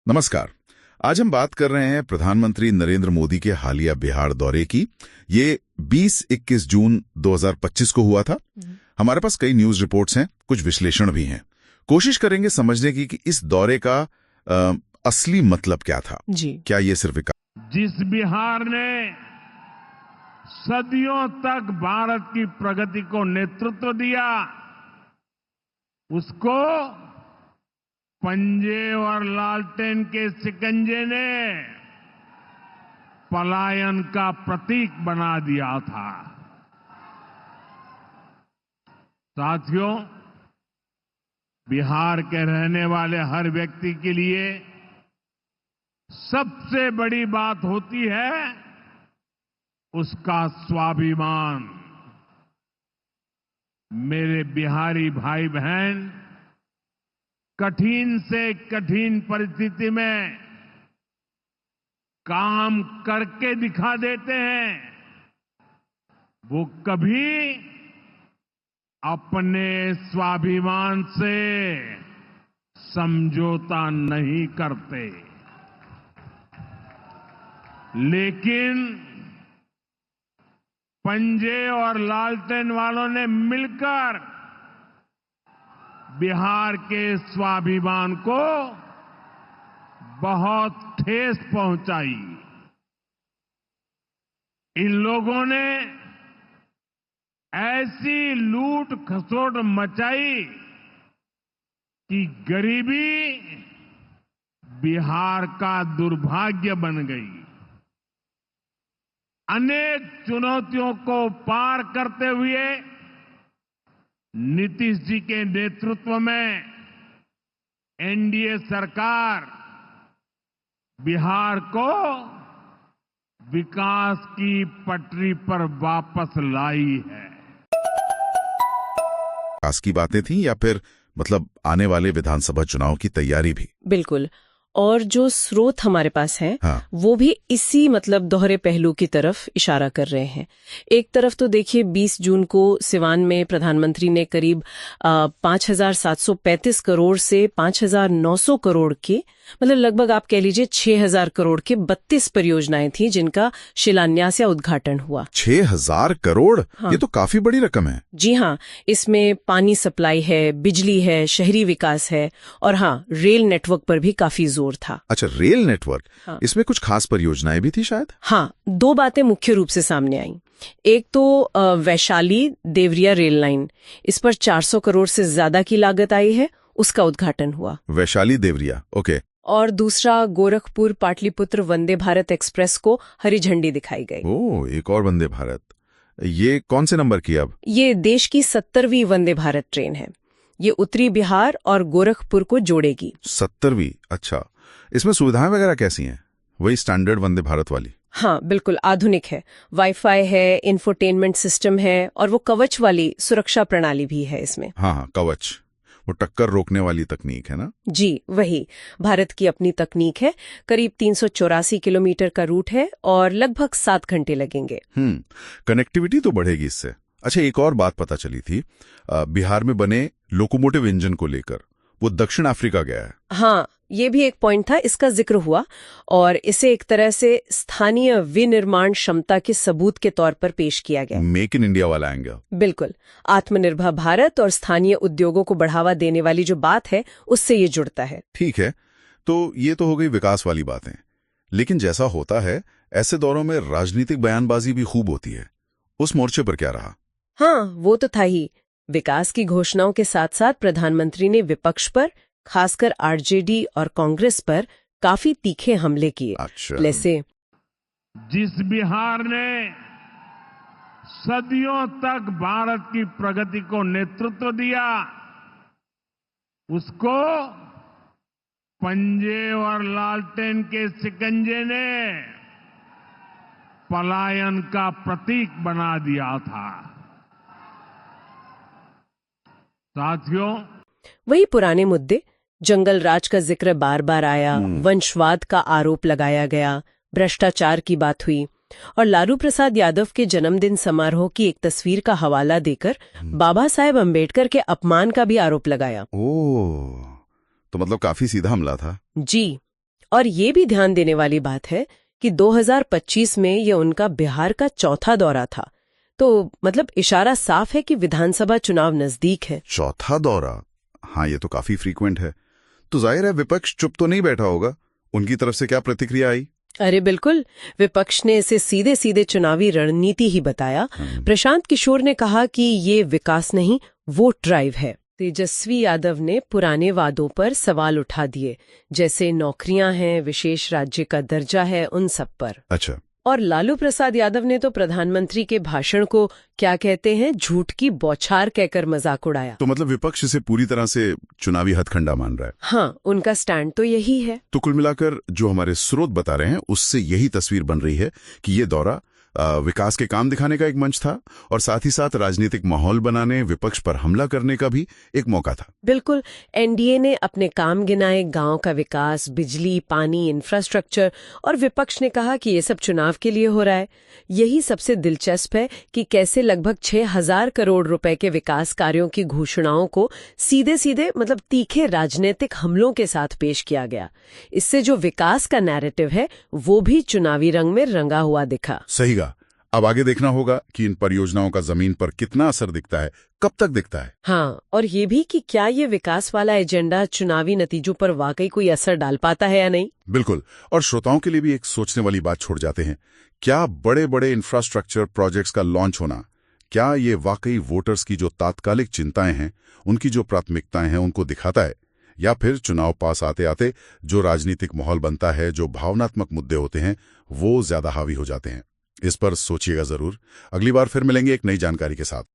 नमस्कार। आज हम बात कर रहे हैं प्रधानमंत्री नरेंद्र मोदी के हालिया बिहार दौरे की। ये 20-21 जून 2025 को हुआ था। हमारे पास कई न्यूज रिपोर्ट्स हैं, कुछ विश्लेषण भी हैं। कोशिश करेंगे समझने की कि इस दौरे का असली मतलब क्या था। जी। क्या ये सिर्फ जिस बिहार ने सदियों तक भारत की प्रगति को नेतृत्व दिया, उसको पंजे और लालटेन के शिकंजे ने पलायन का प्रतीक बना दिया था। साथियों, बिहार के रहने वाले हर व्यक्ति के लिए सबसे बड़ी बात होती है उसका स्वाभिमान। मेरे बिहारी भाई बहन कठिन से कठिन परिस्थिति में काम करके दिखा देते हैं। वो कभी अपने स्वाभिमान से समझौता नहीं करते। लेकिन पंजे और लालटेन वालों ने मिलकर बिहार के स्वाभिमान को बहुत ठेस पहुंचाई। इन लोगों ने ऐसी लूट खसोट मचाई कि गरीबी बिहार का दुर्भाग्य बन गई। अनेक चुनौतियों को पार करते हुए नीतीश जी के नेतृत्व में एनडीए सरकार बिहार को विकास की पटरी पर वापस लाई है। विकास की बातें थी या फिर मतलब आने वाले विधानसभा चुनाव की तैयारी भी? बिल्कुल। और जो स्रोत हमारे पास हैं, हाँ। वो भी इसी मतलब दोहरे पहलू की तरफ इशारा कर रहे हैं। एक तरफ तो देखिए 20 जून को सिवान में प्रधानमंत्री ने करीब 5,735 करोड़ से 5,900 करोड़ के मतलब लगभग आप कह लीजिए 6,000 करोड़ के 32 परियोजनाएं थी जिनका शिलान्यास या उद्घाटन हुआ। 6,000 करोड़? हाँ। ये तो काफी बड़ी रकम है। जी हाँ, इसमें पानी सप्लाई है, बिजली है, शहरी विकास है और हाँ, रेल नेटवर्क पर भी काफी जोर था। अच्छा, रेल नेटवर्क। हाँ। इसमें कुछ खास परियोजनाएं भी थी शायद? हाँ, दो बातें मुख्य रूप से सामने आईं। एक तो वैशाली देवरिया रेल लाइन, इस पर 400 करोड़ से ज्यादा की लागत आई है, उसका उद्घाटन हुआ। वैशाली देवरिया, ओके। और दूसरा गोरखपुर पाटलिपुत्र वंदे भारत एक्सप्रेस को हरी झंडी दिखाई गई। ओह, एक और वंदे भारत। ये कौन से नंबर की अब? ये देश की 70वीं वंदे भारत ट्रेन है। ये उत्तरी बिहार और गोरखपुर को जोड़ेगी। 70वीं? अच्छा, इसमें सुविधाएं वगैरह कैसी हैं? वही स्टैंडर्ड वंदे भारत वाली? हाँ, बिल्कुल आधुनिक है। वाईफाई है, इंफोटेनमेंट सिस्टम है और वो कवच वाली सुरक्षा प्रणाली भी है इसमें। हाँ, कवच, वो टक्कर रोकने वाली तकनीक है ना? जी, वही भारत की अपनी तकनीक है। करीब 384 किलोमीटर का रूट है और लगभग 7 घंटे लगेंगे। कनेक्टिविटी तो बढ़ेगी इससे। अच्छा, एक और बात पता चली थी, बिहार में बने लोकोमोटिव इंजन को लेकर वो दक्षिण अफ्रीका गया है। हाँ, ये भी एक पॉइंट था, इसका जिक्र हुआ और इसे एक तरह से स्थानीय विनिर्माण क्षमता के सबूत के तौर पर पेश किया गया। मेक इन इंडिया वाला एंगल। बिल्कुल, आत्मनिर्भर भारत और स्थानीय उद्योगों को बढ़ावा देने वाली जो बात है उससे ये जुड़ता है। ठीक है, तो ये तो हो गई विकास वाली बातें। लेकिन जैसा होता है ऐसे दौरों में राजनीतिक बयानबाजी भी खूब होती है। उस मोर्चे पर क्या रहा? हाँ, वो तो था ही। विकास की घोषणाओं के साथ साथ प्रधानमंत्री ने विपक्ष पर, खासकर आरजेडी और कांग्रेस पर काफी तीखे हमले किए। अच्छा। जैसे जिस बिहार ने सदियों तक भारत की प्रगति को नेतृत्व दिया, उसको पंजे और लालटेन के शिकंजे ने पलायन का प्रतीक बना दिया था। साथियों, वही पुराने मुद्दे, जंगल राज का जिक्र बार बार आया, वंशवाद का आरोप लगाया गया, भ्रष्टाचार की बात हुई और लालू प्रसाद यादव के जन्मदिन समारोह की एक तस्वीर का हवाला देकर बाबा साहेब अम्बेडकर के अपमान का भी आरोप लगाया। ओह, तो मतलब काफी सीधा हमला था। जी, और ये भी ध्यान देने वाली बात है कि 2025 में ये उनका बिहार का चौथा दौरा था। तो मतलब इशारा साफ है कि विधानसभा चुनाव नजदीक है। चौथा दौरा, हाँ ये तो काफी फ्रीक्वेंट है। तो जाहिर है विपक्ष चुप तो नहीं बैठा होगा। उनकी तरफ से क्या प्रतिक्रिया आई? अरे बिल्कुल, विपक्ष ने इसे सीधे सीधे चुनावी रणनीति ही बताया। प्रशांत किशोर ने कहा कि ये विकास नहीं, वोट ड्राइव है। तेजस्वी यादव ने पुराने वादों पर सवाल उठा दिए, जैसे नौकरियां हैं, विशेष राज्य का दर्जा है, उन सब पर। अच्छा। और लालू प्रसाद यादव ने तो प्रधानमंत्री के भाषण को क्या कहते हैं, झूठ की बौछार कहकर मजाक उड़ाया। तो मतलब विपक्ष इसे पूरी तरह से चुनावी हथकंडा मान रहा है। हाँ, उनका स्टैंड तो यही है। तो कुल मिलाकर जो हमारे स्रोत बता रहे हैं उससे यही तस्वीर बन रही है कि ये दौरा विकास के काम दिखाने का एक मंच था और साथ ही साथ राजनीतिक माहौल बनाने, विपक्ष पर हमला करने का भी एक मौका था। बिल्कुल, एनडीए ने अपने काम गिनाए, गांव का विकास, बिजली, पानी, इंफ्रास्ट्रक्चर, और विपक्ष ने कहा कि ये सब चुनाव के लिए हो रहा है। यही सबसे दिलचस्प है कि कैसे लगभग 6,000 करोड़ रुपए के विकास कार्यों की घोषणाओं को सीधे सीधे मतलब तीखे राजनीतिक हमलों के साथ पेश किया गया। इससे जो विकास का नैरेटिव है वो भी चुनावी रंग में रंगा हुआ दिखा। सही। अब आगे देखना होगा कि इन परियोजनाओं का जमीन पर कितना असर दिखता है, कब तक दिखता है। हाँ, और ये भी कि क्या ये विकास वाला एजेंडा चुनावी नतीजों पर वाकई कोई असर डाल पाता है या नहीं। बिल्कुल। और श्रोताओं के लिए भी एक सोचने वाली बात छोड़ जाते हैं, क्या बड़े बड़े इंफ्रास्ट्रक्चर प्रोजेक्ट्स का लॉन्च होना, क्या ये वाकई वोटर्स की जो तात्कालिक चिंताएं हैं, उनकी जो प्राथमिकताएं हैं, उनको दिखाता है, या फिर चुनाव पास आते आते जो राजनीतिक माहौल बनता है, जो भावनात्मक मुद्दे होते हैं, वो ज्यादा हावी हो जाते हैं। इस पर सोचिएगा जरूर। अगली बार फिर मिलेंगे एक नई जानकारी के साथ।